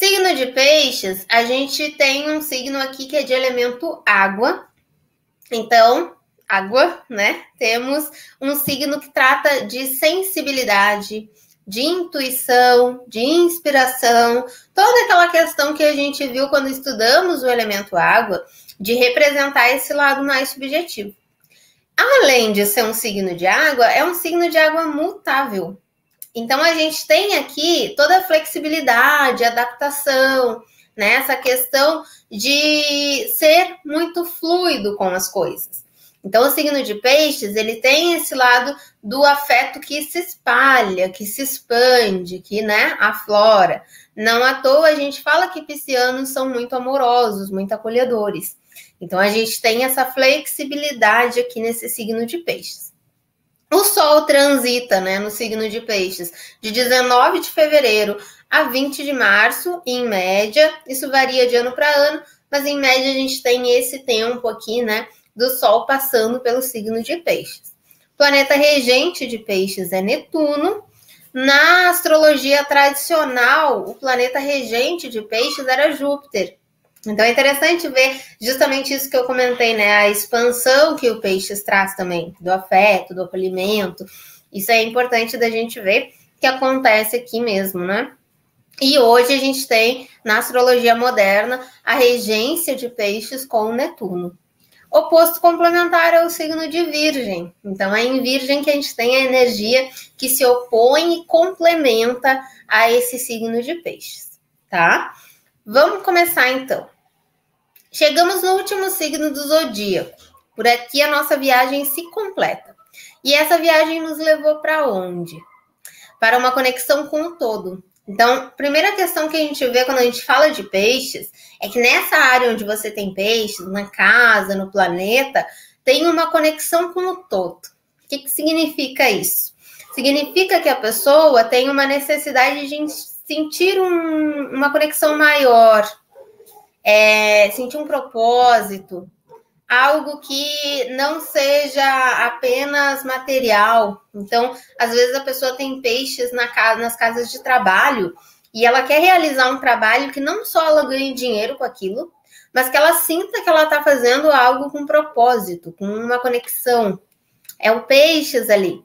Signo de peixes, a gente tem um signo aqui que é de elemento água. Então, água, né? Temos um signo que trata de sensibilidade, de intuição, de inspiração, toda aquela questão que a gente viu quando estudamos o elemento água, de representar esse lado mais subjetivo. Além de ser um signo de água, é um signo de água mutável. Então, a gente tem aqui toda a flexibilidade, adaptação, né? Essa questão de ser muito fluido com as coisas. Então, o signo de peixes, ele tem esse lado do afeto que se espalha, que se expande, que, né, aflora. Não à toa a gente fala que piscianos são muito amorosos, muito acolhedores. Então, a gente tem essa flexibilidade aqui nesse signo de peixes. O Sol transita, né, no signo de peixes, de 19 de fevereiro a 20 de março, em média. Isso varia de ano para ano, mas em média a gente tem esse tempo aqui, né, do Sol passando pelo signo de peixes. O planeta regente de peixes é Netuno. Na astrologia tradicional, o planeta regente de peixes era Júpiter. Então é interessante ver justamente isso que eu comentei, né? A expansão que o peixes traz também, do afeto, do acolhimento. Isso é importante da gente ver que acontece aqui mesmo, né? E hoje a gente tem, na astrologia moderna, a regência de peixes com Netuno. Oposto complementar é o signo de Virgem. Então é em Virgem que a gente tem a energia que se opõe e complementa a esse signo de peixes, tá? Vamos começar então. Chegamos no último signo do zodíaco. Por aqui a nossa viagem se completa. E essa viagem nos levou para onde? Para uma conexão com o todo. Então, a primeira questão que a gente vê quando a gente fala de peixes é que nessa área onde você tem peixes, na casa, no planeta, tem uma conexão com o todo. O que significa isso? Significa que a pessoa tem uma necessidade de sentir uma conexão maior, sentir um propósito, algo que não seja apenas material. Então, às vezes a pessoa tem peixes nas casas de trabalho e ela quer realizar um trabalho que não só ela ganhe dinheiro com aquilo, mas que ela sinta que ela está fazendo algo com propósito, com uma conexão. É o peixes ali.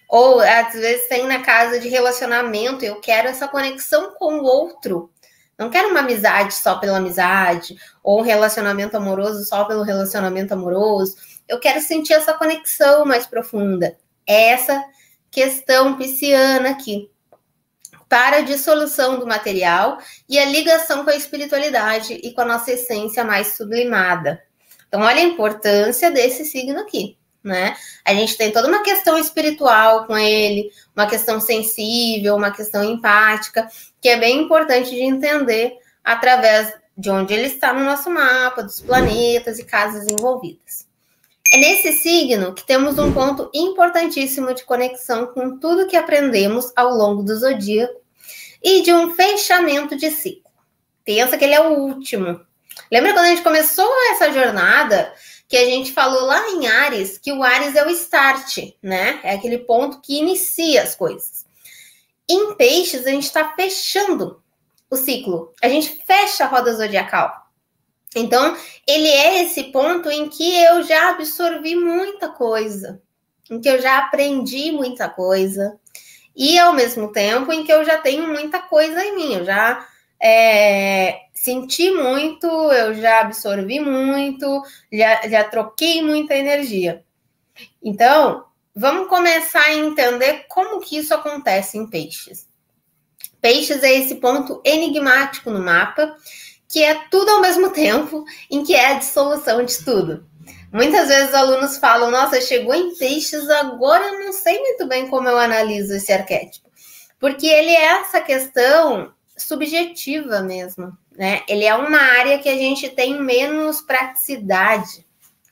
Ou, às vezes, tem na casa de relacionamento, eu quero essa conexão com o outro. Não quero uma amizade só pela amizade, ou um relacionamento amoroso só pelo relacionamento amoroso. Eu quero sentir essa conexão mais profunda. É essa questão pisciana aqui. Para a dissolução do material e a ligação com a espiritualidade e com a nossa essência mais sublimada. Então, olha a importância desse signo aqui, né? A gente tem toda uma questão espiritual com ele, uma questão sensível, uma questão empática, que é bem importante de entender através de onde ele está no nosso mapa, dos planetas e casas envolvidas. É nesse signo que temos um ponto importantíssimo de conexão com tudo que aprendemos ao longo do zodíaco e de um fechamento de ciclo. Pensa que ele é o último. Lembra quando a gente começou essa jornada que a gente falou lá em Áries, que o Áries é o start, né? É aquele ponto que inicia as coisas. Em Peixes, a gente está fechando o ciclo. A gente fecha a roda zodiacal. Então, ele é esse ponto em que eu já absorvi muita coisa, em que eu já aprendi muita coisa, e ao mesmo tempo em que eu já tenho muita coisa em mim, eu já senti muito, eu já absorvi muito, já troquei muita energia. Então, vamos começar a entender como que isso acontece em Peixes. Peixes é esse ponto enigmático no mapa, que é tudo ao mesmo tempo, em que é a dissolução de tudo. Muitas vezes os alunos falam, nossa, chegou em Peixes, agora eu não sei muito bem como eu analiso esse arquétipo. Porque ele é essa questão subjetiva mesmo, né? Ele é uma área que a gente tem menos praticidade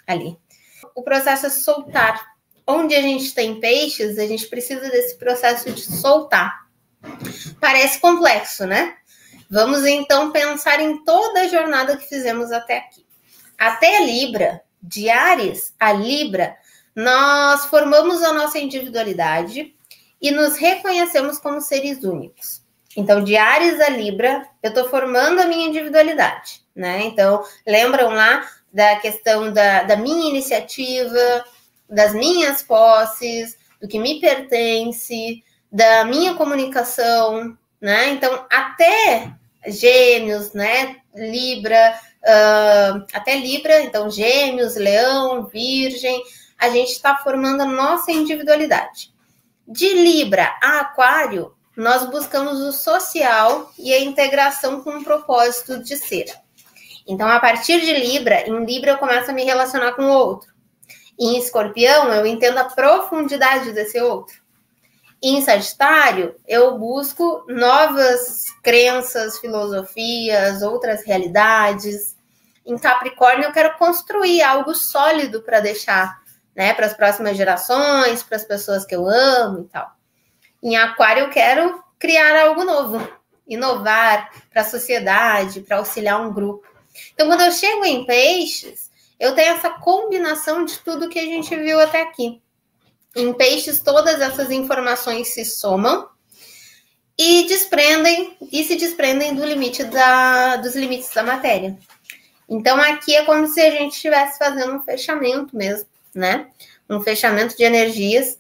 ali. O processo é soltar. Onde a gente tem peixes, a gente precisa desse processo de soltar. Parece complexo, né? Vamos então pensar em toda a jornada que fizemos até aqui. Até a Libra, de Áries a Libra, nós formamos a nossa individualidade e nos reconhecemos como seres únicos. Então, de Áries a Libra, eu estou formando a minha individualidade, né? Então, lembram lá da questão da minha iniciativa, das minhas posses, do que me pertence, da minha comunicação, né? Então, até Gêmeos, né? Libra, até Libra, então Gêmeos, Leão, Virgem, a gente está formando a nossa individualidade. De Libra a Aquário, nós buscamos o social e a integração com um propósito de ser. Então, a partir de Libra, em Libra eu começo a me relacionar com o outro. Em Escorpião, eu entendo a profundidade desse outro. Em Sagitário, eu busco novas crenças, filosofias, outras realidades. Em Capricórnio, eu quero construir algo sólido para deixar, né, para as próximas gerações, para as pessoas que eu amo e tal. Em Aquário, eu quero criar algo novo, inovar para a sociedade, para auxiliar um grupo. Então, quando eu chego em Peixes, eu tenho essa combinação de tudo que a gente viu até aqui. Em Peixes, todas essas informações se somam e se desprendem dos limites da matéria. Então, aqui é como se a gente estivesse fazendo um fechamento mesmo, né? Um fechamento de energias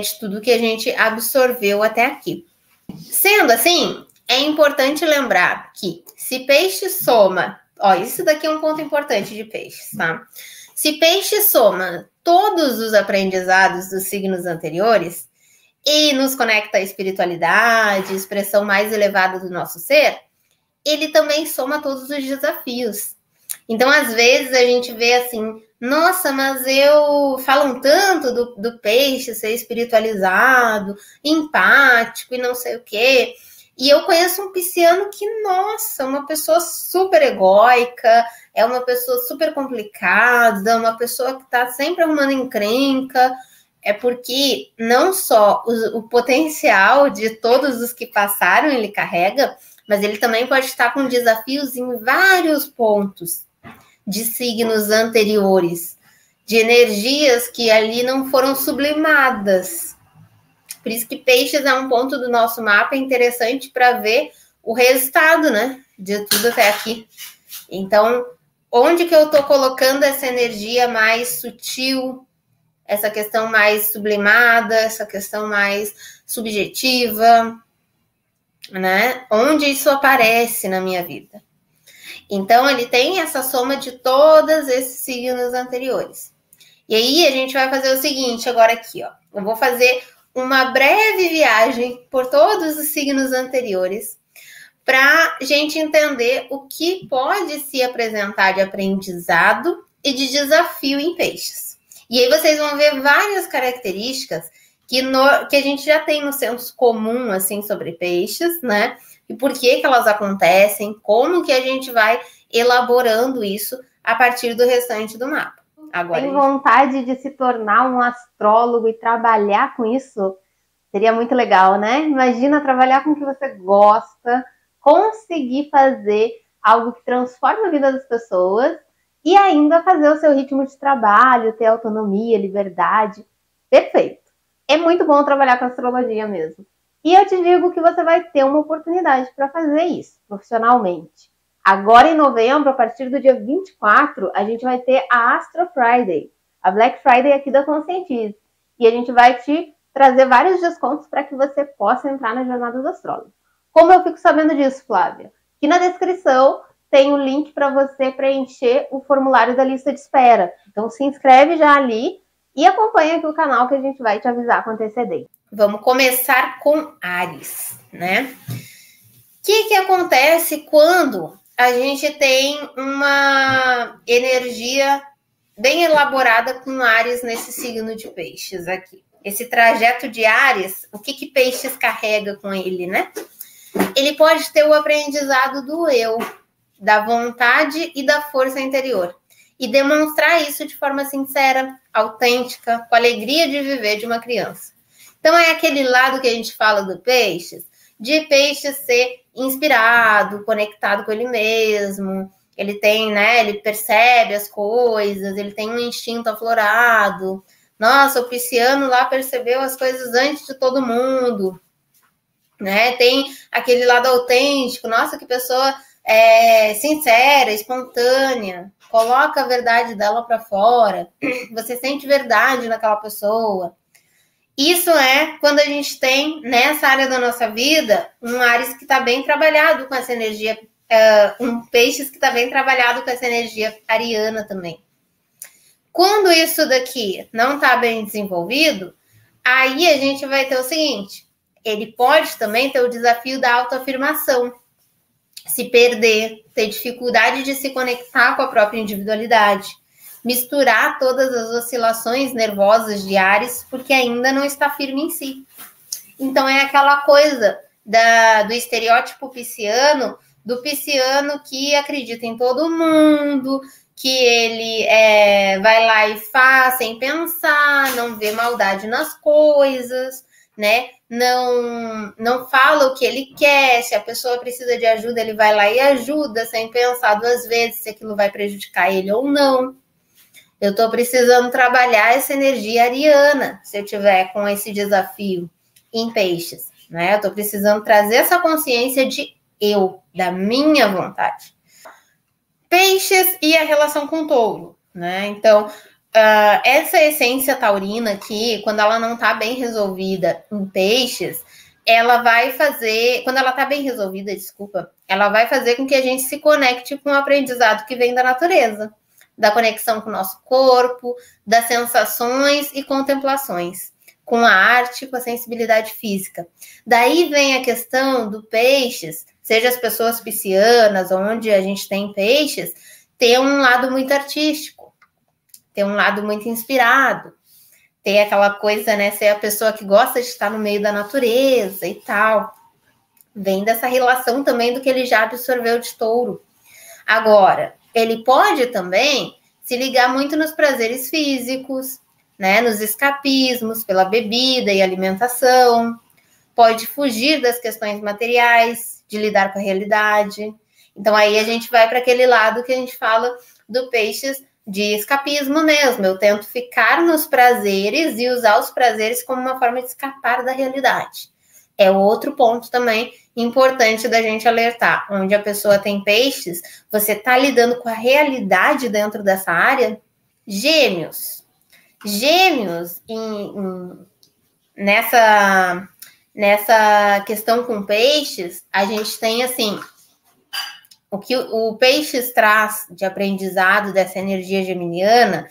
de tudo que a gente absorveu até aqui. Sendo assim, é importante lembrar que se Peixe soma, isso daqui é um ponto importante de Peixes, tá? Se Peixe soma todos os aprendizados dos signos anteriores e nos conecta à espiritualidade, expressão mais elevada do nosso ser, ele também soma todos os desafios. Então, às vezes, a gente vê assim, nossa, mas falam tanto do peixe ser espiritualizado, empático e não sei o quê. E eu conheço um pisciano que, nossa, uma pessoa super egóica, é uma pessoa super complicada, uma pessoa que está sempre arrumando encrenca. É porque não só o potencial de todos os que passaram ele carrega, mas ele também pode estar com desafios em vários pontos de signos anteriores, de energias que ali não foram sublimadas. Por isso que Peixes é um ponto do nosso mapa interessante para ver o resultado, né, de tudo até aqui. Então, onde que eu estou colocando essa energia mais sutil, essa questão mais sublimada, essa questão mais subjetiva, né? Onde isso aparece na minha vida? Então, ele tem essa soma de todos esses signos anteriores. E aí, a gente vai fazer o seguinte agora aqui, ó. Eu vou fazer uma breve viagem por todos os signos anteriores para a gente entender o que pode se apresentar de aprendizado e de desafio em Peixes. E aí, vocês vão ver várias características que a gente já tem no senso comum, assim, sobre Peixes, né? E por que elas acontecem, como que a gente vai elaborando isso a partir do restante do mapa. Agora, tem vontade de se tornar um astrólogo e trabalhar com isso? Seria muito legal, né? Imagina trabalhar com o que você gosta, conseguir fazer algo que transforma a vida das pessoas e ainda fazer o seu ritmo de trabalho, ter autonomia, liberdade. Perfeito. É muito bom trabalhar com astrologia mesmo. E eu te digo que você vai ter uma oportunidade para fazer isso profissionalmente. Agora em novembro, a partir do dia 24, a gente vai ter a Astro Friday, a Black Friday aqui da Conscientize. E a gente vai te trazer vários descontos para que você possa entrar na jornada do astrólogo. Como eu fico sabendo disso, Flávia? Aqui na descrição tem o link para você preencher o formulário da lista de espera. Então se inscreve já ali e acompanha aqui o canal que a gente vai te avisar com antecedência. Vamos começar com Áries, né? O que acontece quando a gente tem uma energia bem elaborada com Áries nesse signo de Peixes aqui? Esse trajeto de Áries, o que Peixes carrega com ele, né? Ele pode ter o aprendizado do eu, da vontade e da força interior. E demonstrar isso de forma sincera, autêntica, com a alegria de viver de uma criança. Então, é aquele lado que a gente fala do Peixes, de Peixes ser inspirado, conectado com ele mesmo. Ele tem, né? Ele percebe as coisas, ele tem um instinto aflorado. Nossa, o pisciano lá percebeu as coisas antes de todo mundo. né? Tem aquele lado autêntico, nossa, que pessoa sincera, espontânea, coloca a verdade dela para fora, você sente verdade naquela pessoa. Isso é quando a gente tem, nessa área da nossa vida, um Áries que está bem trabalhado com essa energia, um Peixes que está bem trabalhado com essa energia ariana também. Quando isso daqui não está bem desenvolvido, aí a gente vai ter o seguinte, ele pode também ter o desafio da autoafirmação, se perder, ter dificuldade de se conectar com a própria individualidade, misturar todas as oscilações nervosas de Áries, porque ainda não está firme em si. Então é aquela coisa do estereótipo pisciano, do pisciano que acredita em todo mundo, que ele vai lá e faz sem pensar, não vê maldade nas coisas, né? Não fala o que ele quer, se a pessoa precisa de ajuda, ele vai lá e ajuda, sem pensar 2 vezes se aquilo vai prejudicar ele ou não. Eu estou precisando trabalhar essa energia ariana, se eu tiver com esse desafio em Peixes, né? Eu estou precisando trazer essa consciência de eu, da minha vontade. Peixes e a relação com o touro, né? Então, essa essência taurina aqui, quando ela não está bem resolvida em Peixes, ela vai fazer, quando ela está bem resolvida, ela vai fazer com que a gente se conecte com o aprendizado que vem da natureza, da conexão com o nosso corpo, das sensações e contemplações, com a arte, com a sensibilidade física. Daí vem a questão do Peixes, seja as pessoas piscianas, onde a gente tem Peixes, ter um lado muito artístico, ter um lado muito inspirado, ter aquela coisa, né, ser a pessoa que gosta de estar no meio da natureza e tal. Vem dessa relação também do que ele já absorveu de touro. Agora, ele pode também se ligar muito nos prazeres físicos, né, nos escapismos pela bebida e alimentação, pode fugir das questões materiais, de lidar com a realidade. Então aí a gente vai para aquele lado que a gente fala do Peixes de escapismo mesmo. Eu tento ficar nos prazeres e usar os prazeres como uma forma de escapar da realidade. É outro ponto também importante da gente alertar. Onde a pessoa tem Peixes, você está lidando com a realidade dentro dessa área. Gêmeos. Gêmeos nessa questão com Peixes, a gente tem assim, o que o Peixes traz de aprendizado dessa energia geminiana,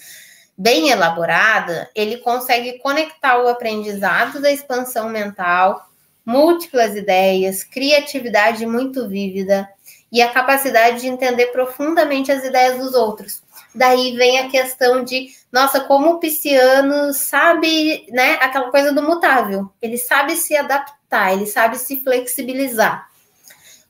bem elaborada, ele consegue conectar o aprendizado da expansão mental, múltiplas ideias, criatividade muito vívida e a capacidade de entender profundamente as ideias dos outros. Daí vem a questão de, nossa, como o pisciano sabe, né, aquela coisa do mutável. Ele sabe se adaptar, ele sabe se flexibilizar.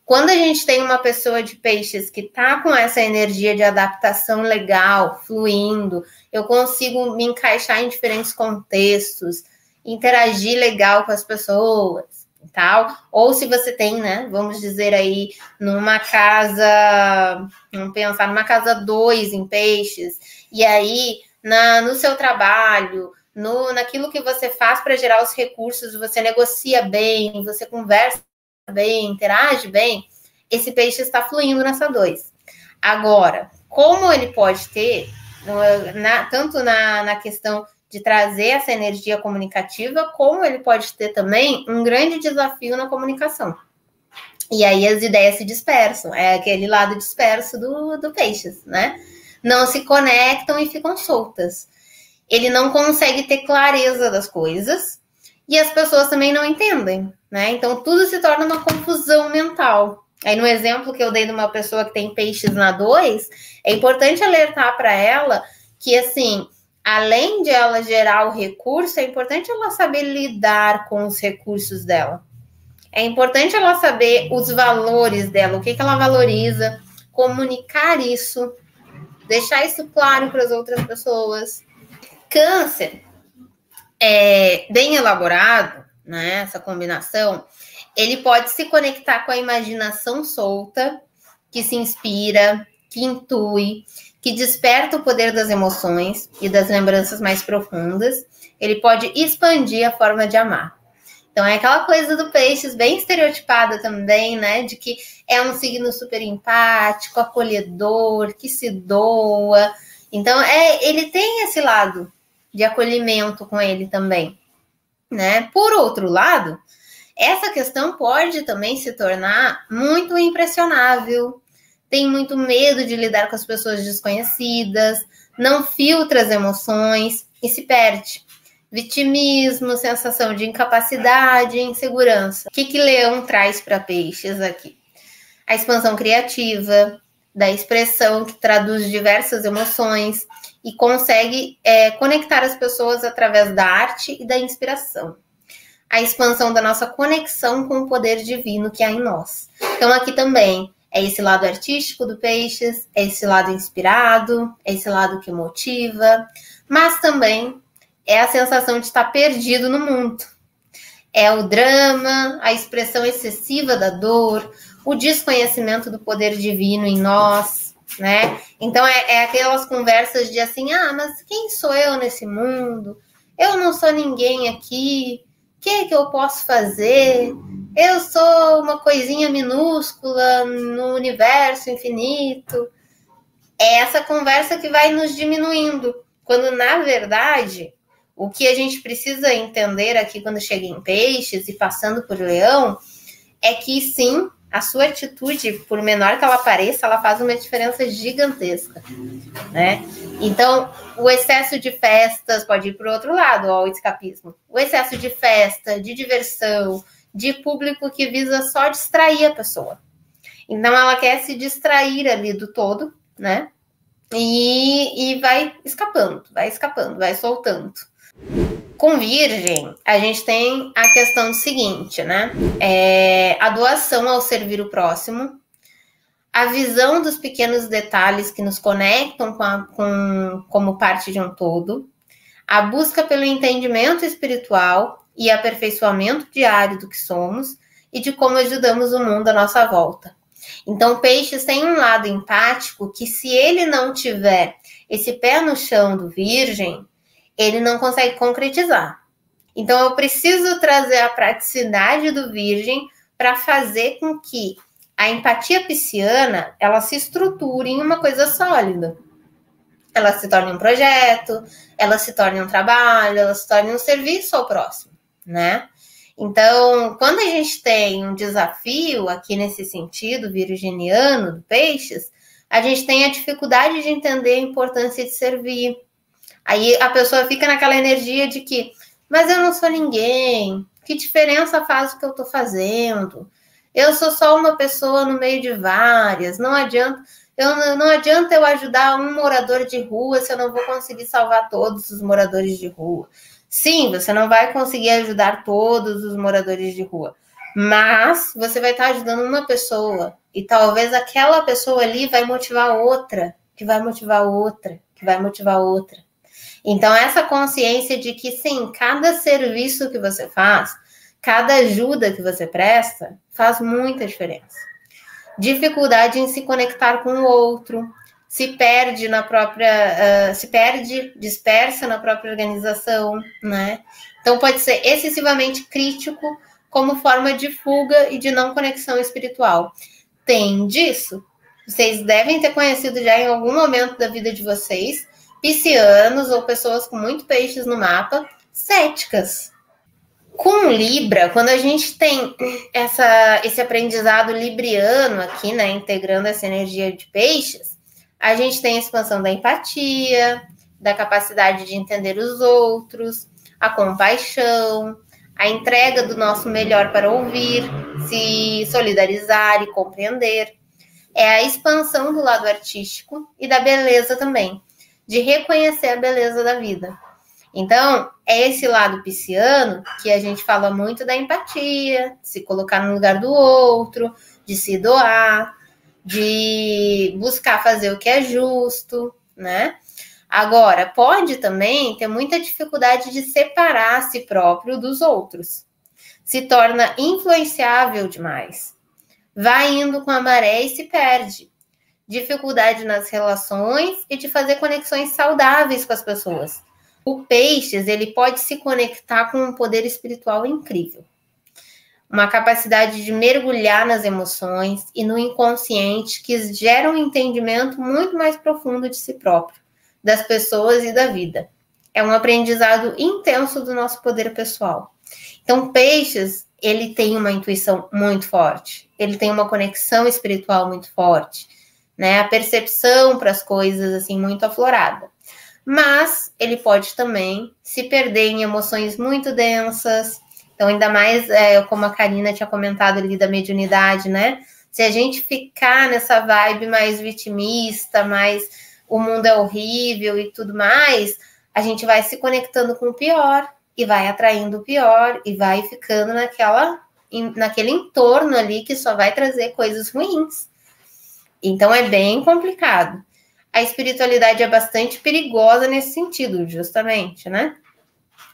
Quando a gente tem uma pessoa de Peixes que está com essa energia de adaptação legal, fluindo, eu consigo me encaixar em diferentes contextos, interagir legal com as pessoas e tal. Ou se você tem, né, vamos dizer aí, numa casa, vamos pensar numa casa 2 em Peixes, e aí no seu trabalho, naquilo que você faz para gerar os recursos, você negocia bem, você conversa bem, interage bem, esse Peixe está fluindo nessa 2. Agora, como ele pode ter, tanto na questão de trazer essa energia comunicativa, como ele pode ter também um grande desafio na comunicação. E aí as ideias se dispersam, é aquele lado disperso do Peixes, né? Não se conectam e ficam soltas. Ele não consegue ter clareza das coisas e as pessoas também não entendem, né? Então tudo se torna uma confusão mental. Aí no exemplo que eu dei de uma pessoa que tem Peixes na 2, é importante alertar para ela que, assim, além de ela gerar o recurso, é importante ela saber lidar com os recursos dela. É importante ela saber os valores dela, o que ela valoriza, comunicar isso, deixar isso claro para as outras pessoas. Câncer, bem elaborado, né, essa combinação, ele pode se conectar com a imaginação solta, que se inspira, que intui, que desperta o poder das emoções e das lembranças mais profundas. Ele pode expandir a forma de amar. Então é aquela coisa do peixes bem estereotipada também, né? De que é um signo super empático, acolhedor, que se doa. Então ele tem esse lado de acolhimento com ele também, né? Por outro lado, essa questão pode também se tornar muito impressionável, tem muito medo de lidar com as pessoas desconhecidas, não filtra as emoções e se perde. Vitimismo, sensação de incapacidade, insegurança. O que Leão traz para peixes aqui? A expansão criativa, da expressão que traduz diversas emoções e consegue conectar as pessoas através da arte e da inspiração. A expansão da nossa conexão com o poder divino que há em nós. Então aqui também é esse lado artístico do peixes, é esse lado inspirado, é esse lado que motiva, mas também é a sensação de estar perdido no mundo. É o drama, a expressão excessiva da dor, o desconhecimento do poder divino em nós, né? Então é aquelas conversas de assim, mas quem sou eu nesse mundo? Eu não sou ninguém aqui. O que eu posso fazer? Eu sou uma coisinha minúscula no universo infinito. É essa conversa que vai nos diminuindo, quando na verdade o que a gente precisa entender aqui quando chega em peixes e passando por leão é que sim, a sua atitude, por menor que ela pareça, ela faz uma diferença gigantesca, né? Então, o excesso de festas pode ir para o outro lado, ó, o escapismo. O excesso de festa, de diversão, de público que visa só distrair a pessoa. Então, ela quer se distrair ali do todo, né? E vai escapando, vai soltando. Com Virgem, a gente tem a questão seguinte, né? A doação ao servir o próximo, a visão dos pequenos detalhes que nos conectam como parte de um todo, a busca pelo entendimento espiritual e aperfeiçoamento diário do que somos e de como ajudamos o mundo à nossa volta. Então, Peixes tem um lado empático que, se ele não tiver esse pé no chão do Virgem, ele não consegue concretizar. Então, eu preciso trazer a praticidade do Virgem para fazer com que a empatia pisciana, ela se estruture em uma coisa sólida. Ela se torne um projeto, ela se torne um trabalho, ela se torne um serviço ao próximo, né? Então, quando a gente tem um desafio aqui nesse sentido virginiano do Peixes, a gente tem a dificuldade de entender a importância de servir. Aí a pessoa fica naquela energia de que, mas eu não sou ninguém, que diferença faz o que eu estou fazendo? Eu sou só uma pessoa no meio de várias, não adianta eu ajudar um morador de rua se eu não vou conseguir salvar todos os moradores de rua. Sim, você não vai conseguir ajudar todos os moradores de rua, mas você vai estar ajudando uma pessoa e talvez aquela pessoa ali vai motivar outra, que vai motivar outra, que vai motivar outra. Então, essa consciência de que, sim, cada serviço que você faz, cada ajuda que você presta, faz muita diferença. Dificuldade em se conectar com o outro, se perde na própria, dispersa na própria organização, né? Então, pode ser excessivamente crítico como forma de fuga e de não conexão espiritual. Tem disso? Vocês devem ter conhecido já em algum momento da vida de vocês piscianos ou pessoas com muito peixes no mapa, céticas. Com Libra, quando a gente tem esse aprendizado libriano aqui, né, integrando essa energia de peixes, a gente tem a expansão da empatia, da capacidade de entender os outros, a compaixão, a entrega do nosso melhor para ouvir, se solidarizar e compreender. É a expansão do lado artístico e da beleza também, de reconhecer a beleza da vida. Então, é esse lado pisciano que a gente fala muito da empatia, de se colocar no lugar do outro, de se doar, de buscar fazer o que é justo, né? Agora, pode também ter muita dificuldade de separar a si próprio dos outros. Se torna influenciável demais. Vai indo com a maré e se perde. Dificuldade nas relações e de fazer conexões saudáveis com as pessoas. O Peixes, ele pode se conectar com um poder espiritual incrível. uma capacidade de mergulhar nas emoções e no inconsciente que gera um entendimento muito mais profundo de si próprio, das pessoas e da vida. É um aprendizado intenso do nosso poder pessoal. Então, Peixes, ele tem uma intuição muito forte, ele tem uma conexão espiritual muito forte, né? A percepção para as coisas, assim, muito aflorada. Mas ele pode também se perder em emoções muito densas. Então, ainda mais, como a Karina tinha comentado ali da mediunidade, né? Se a gente ficar nessa vibe mais vitimista, mais o mundo é horrível e tudo mais, a gente vai se conectando com o pior e vai atraindo o pior e vai ficando naquele entorno ali que só vai trazer coisas ruins. Então, é bem complicado. A espiritualidade é bastante perigosa nesse sentido, justamente, né?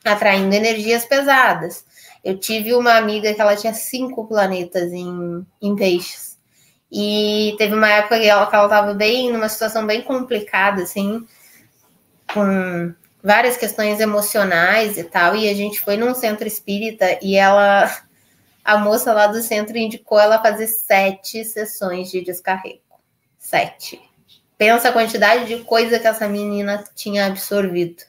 Atraindo energias pesadas. Eu tive uma amiga que ela tinha 5 planetas em Peixes. E teve uma época que ela estava numa situação bem complicada, assim, com várias questões emocionais e tal. E a gente foi num centro espírita e a moça lá do centro indicou ela fazer 7 sessões de descarrego. 7. Pensa a quantidade de coisa que essa menina tinha absorvido.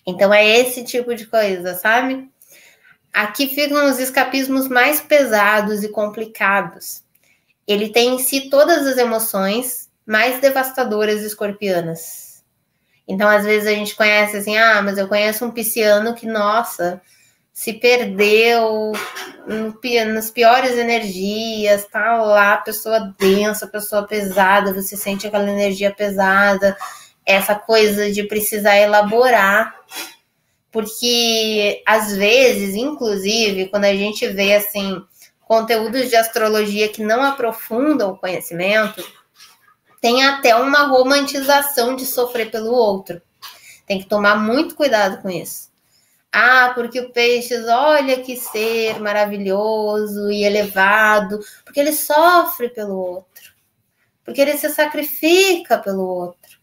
Então é esse tipo de coisa, sabe? Aqui ficam os escapismos mais pesados e complicados. Ele tem em si todas as emoções mais devastadoras escorpianas. Então, às vezes a gente conhece assim, mas eu conheço um pisciano que, nossa, se perdeu nas piores energias, tá lá, pessoa densa, pessoa pesada, você sente aquela energia pesada, essa coisa de precisar elaborar. Porque, às vezes, inclusive, quando a gente vê, assim, conteúdos de astrologia que não aprofundam o conhecimento, tem até uma romantização de sofrer pelo outro. Tem que tomar muito cuidado com isso. Porque o Peixes, olha que ser maravilhoso e elevado, porque ele sofre pelo outro, porque ele se sacrifica pelo outro,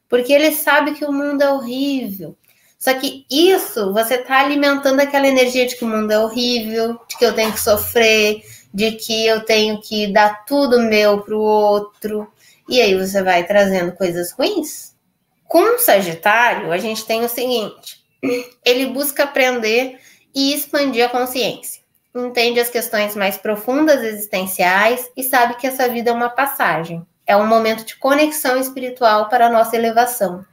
porque ele sabe que o mundo é horrível. Só que isso, você está alimentando aquela energia de que o mundo é horrível, de que eu tenho que sofrer, de que eu tenho que dar tudo meu para o outro. E aí você vai trazendo coisas ruins. Com o Sagitário, a gente tem o seguinte: ele busca aprender e expandir a consciência. Entende as questões mais profundas existenciais e sabe que essa vida é uma passagem. É um momento de conexão espiritual para a nossa elevação.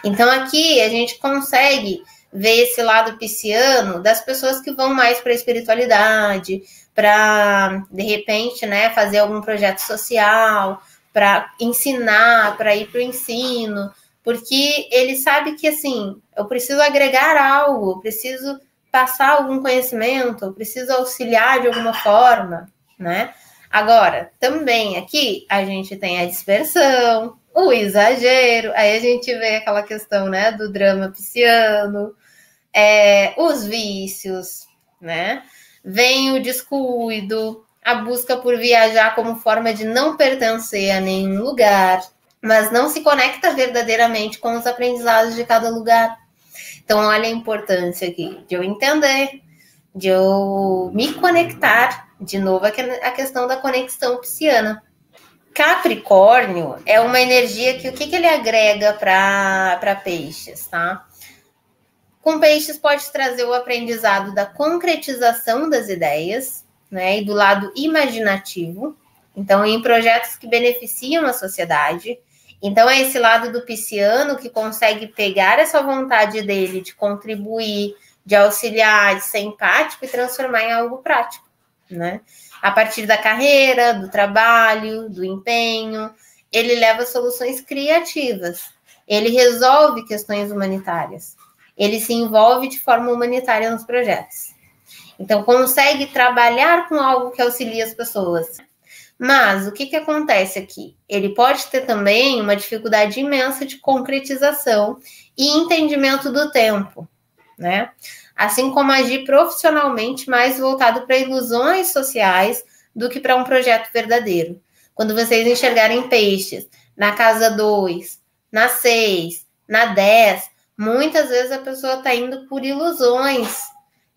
Então, aqui a gente consegue ver esse lado pisciano das pessoas que vão mais para a espiritualidade, para, de repente, né, fazer algum projeto social, para ensinar, para ir para o ensino, porque ele sabe que, assim, eu preciso agregar algo, eu preciso passar algum conhecimento, eu preciso auxiliar de alguma forma, né? Agora, também aqui a gente tem a dispersão, o exagero, aí a gente vê aquela questão, né, do drama pisciano, os vícios, né? Vem o descuido, a busca por viajar como forma de não pertencer a nenhum lugar, mas não se conecta verdadeiramente com os aprendizados de cada lugar. Então, olha a importância aqui de eu entender, de eu me conectar, de novo a questão da conexão pisciana. Capricórnio é uma energia que o que ele agrega para Peixes, tá? Com Peixes pode trazer o aprendizado da concretização das ideias, né, e do lado imaginativo. Então, em projetos que beneficiam a sociedade. Então, é esse lado do pisciano que consegue pegar essa vontade dele de contribuir, de auxiliar, de ser empático e transformar em algo prático, né? A partir da carreira, do trabalho, do empenho, ele leva soluções criativas. Ele resolve questões humanitárias. Ele se envolve de forma humanitária nos projetos. Então, consegue trabalhar com algo que auxilia as pessoas. Mas o que acontece aqui? Ele pode ter também uma dificuldade imensa de concretização e entendimento do tempo, né? Assim como agir profissionalmente mais voltado para ilusões sociais do que para um projeto verdadeiro. Quando vocês enxergarem Peixes na casa 2, na 6, na 10, muitas vezes a pessoa está indo por ilusões,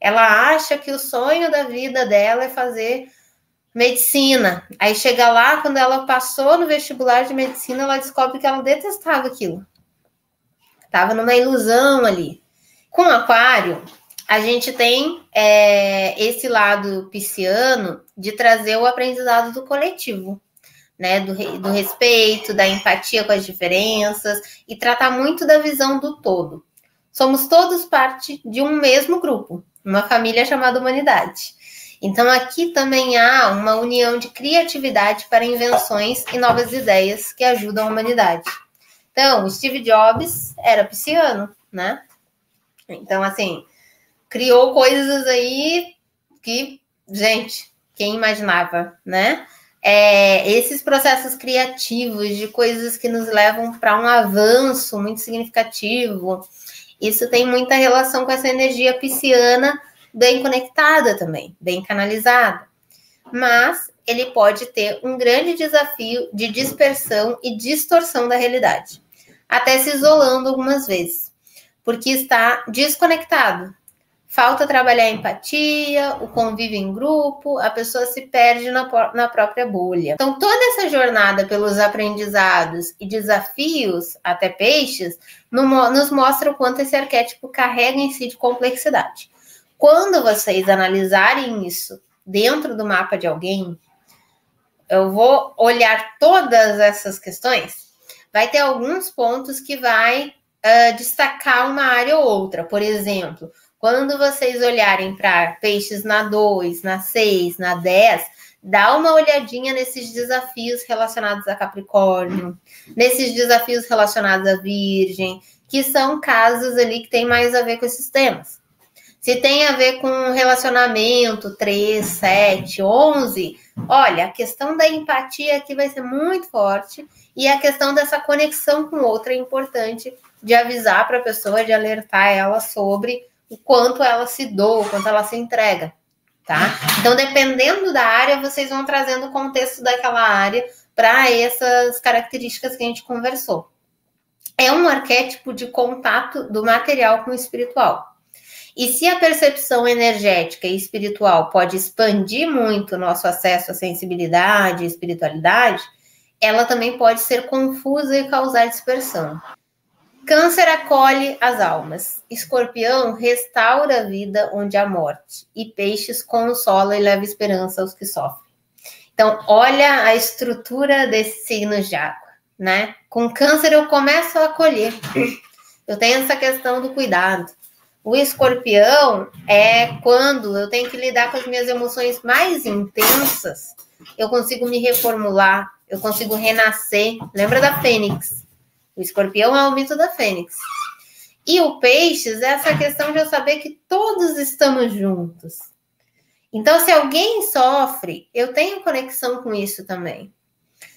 Ela acha que o sonho da vida dela é fazer medicina. Aí chega lá, quando ela passou no vestibular de medicina, ela descobre que ela detestava aquilo. Tava numa ilusão ali. Com Aquário, a gente tem esse lado pisciano de trazer o aprendizado do coletivo, né? Do respeito, da empatia com as diferenças e tratar muito da visão do todo. Somos todos parte de um mesmo grupo, uma família chamada humanidade. Então aqui também há uma união de criatividade para invenções e novas ideias que ajudam a humanidade. Então, Steve Jobs era pisciano, né? Então, assim, criou coisas aí que, gente, quem imaginava, né? Esses processos criativos de coisas que nos levam para um avanço muito significativo, isso tem muita relação com essa energia pisciana bem conectada também, bem canalizada. Mas ele pode ter um grande desafio de dispersão e distorção da realidade, até se isolando algumas vezes, porque está desconectado. Falta trabalhar a empatia, o convívio em grupo, a pessoa se perde na própria bolha. Então, toda essa jornada pelos aprendizados e desafios, até peixes, nos mostra o quanto esse arquétipo carrega em si de complexidade. Quando vocês analisarem isso dentro do mapa de alguém, eu vou olhar todas essas questões, vai ter alguns pontos que vai destacar uma área ou outra. Por exemplo, quando vocês olharem para peixes na 2, na 6, na 10, dá uma olhadinha nesses desafios relacionados a Capricórnio, nesses desafios relacionados a Virgem, que são casos ali que tem mais a ver com esses temas. Se tem a ver com relacionamento 3, 7, 11, olha, a questão da empatia aqui vai ser muito forte e a questão dessa conexão com outra é importante de avisar para a pessoa, de alertar ela sobre o quanto ela se doa, o quanto ela se entrega, tá? Então, dependendo da área, vocês vão trazendo o contexto daquela área para essas características que a gente conversou. É um arquétipo de contato do material com o espiritual. E se a percepção energética e espiritual pode expandir muito o nosso acesso à sensibilidade e espiritualidade, ela também pode ser confusa e causar dispersão. Câncer acolhe as almas. Escorpião restaura a vida onde há morte. E peixes consola e leva esperança aos que sofrem. Então, olha a estrutura desses signos de água, né? Com câncer eu começo a acolher. Eu tenho essa questão do cuidado. O escorpião é quando eu tenho que lidar com as minhas emoções mais intensas, eu consigo me reformular, eu consigo renascer. Lembra da Fênix? O escorpião é o mito da Fênix. E o peixes é essa questão de eu saber que todos estamos juntos. Então, se alguém sofre, eu tenho conexão com isso também.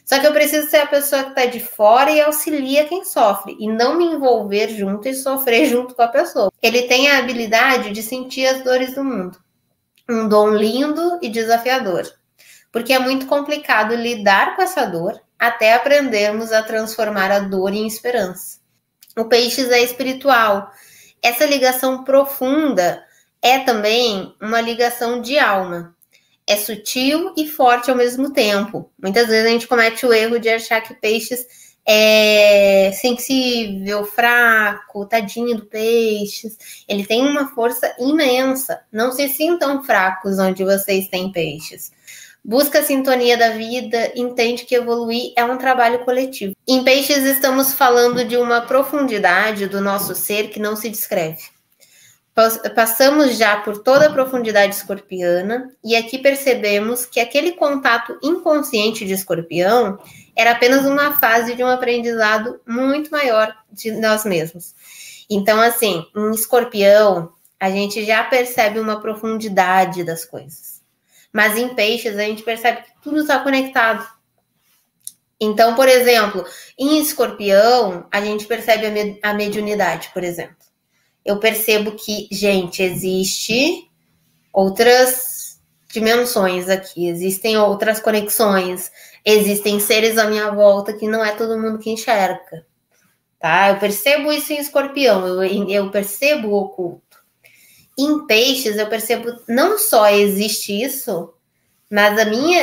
Só que eu preciso ser a pessoa que está de fora e auxilia quem sofre, e não me envolver junto e sofrer junto com a pessoa. Ele tem a habilidade de sentir as dores do mundo. Um dom lindo e desafiador. Porque é muito complicado lidar com essa dor até aprendermos a transformar a dor em esperança. O peixes é espiritual. Essa ligação profunda é também uma ligação de alma. É sutil e forte ao mesmo tempo. Muitas vezes a gente comete o erro de achar que peixes é sensível, fraco, tadinho do peixes. Ele tem uma força imensa. Não se sintam fracos onde vocês têm peixes. Busca a sintonia da vida, entende que evoluir é um trabalho coletivo. Em peixes estamos falando de uma profundidade do nosso ser que não se descreve. Passamos já por toda a profundidade escorpiana e aqui percebemos que aquele contato inconsciente de escorpião era apenas uma fase de um aprendizado muito maior de nós mesmos. Então, assim, em escorpião, a gente já percebe uma profundidade das coisas. Mas em peixes, a gente percebe que tudo está conectado. Então, por exemplo, em escorpião, a gente percebe a mediunidade, por exemplo. Eu percebo que, gente, existe outras dimensões aqui, existem outras conexões, existem seres à minha volta que não é todo mundo que enxerga, tá? Eu percebo isso em escorpião, eu percebo o oculto. Em peixes, eu percebo não só existe isso, mas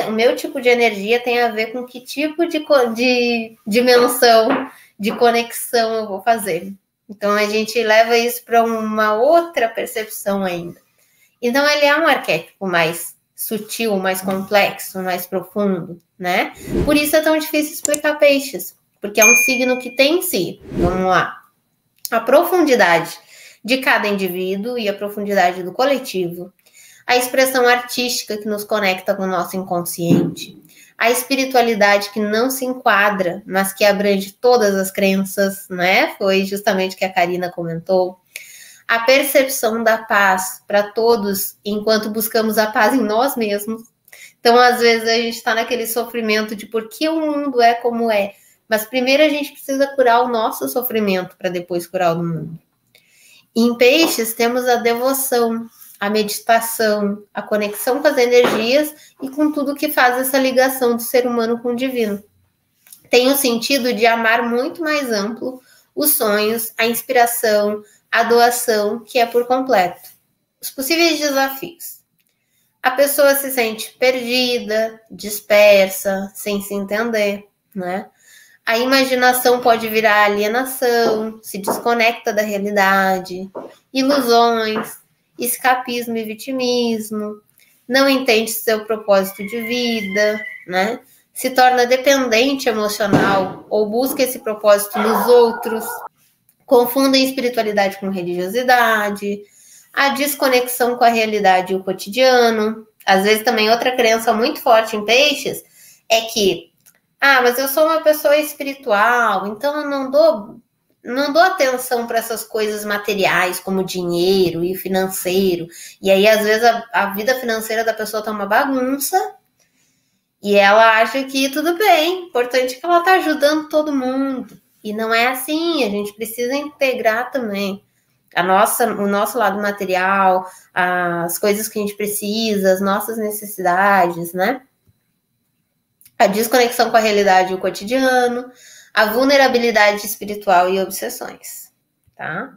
o meu tipo de energia tem a ver com que tipo de dimensão, de conexão eu vou fazer. Então, a gente leva isso para uma outra percepção ainda. Então, ele é um arquétipo mais sutil, mais complexo, mais profundo, né? Por isso é tão difícil explicar peixes, porque é um signo que tem em si, vamos lá, a profundidade de cada indivíduo e a profundidade do coletivo, a expressão artística que nos conecta com o nosso inconsciente, a espiritualidade que não se enquadra, mas que abrange todas as crenças, né? Foi justamente o que a Karina comentou. A percepção da paz para todos, enquanto buscamos a paz em nós mesmos. Então, às vezes, a gente está naquele sofrimento de por que o mundo é como é. Mas primeiro a gente precisa curar o nosso sofrimento para depois curar o do mundo. Em peixes, temos a devoção, a meditação, a conexão com as energias e com tudo que faz essa ligação do ser humano com o divino. Tem o sentido de amar muito mais amplo os sonhos, a inspiração, a doação, que é por completo. Os possíveis desafios. A pessoa se sente perdida, dispersa, sem se entender, né? A imaginação pode virar alienação, se desconecta da realidade, ilusões, escapismo e vitimismo, não entende seu propósito de vida, né? Se torna dependente emocional ou busca esse propósito nos outros, confundem espiritualidade com religiosidade, a desconexão com a realidade e o cotidiano. Às vezes também outra crença muito forte em peixes é que mas eu sou uma pessoa espiritual, então eu não dou atenção para essas coisas materiais, como dinheiro e financeiro. E aí, às vezes, a vida financeira da pessoa tá uma bagunça e ela acha que tudo bem, importante é que ela tá ajudando todo mundo. E não é assim, a gente precisa integrar também o nosso lado material, as coisas que a gente precisa, as nossas necessidades, né? A desconexão com a realidade e o cotidiano, a vulnerabilidade espiritual e obsessões, tá?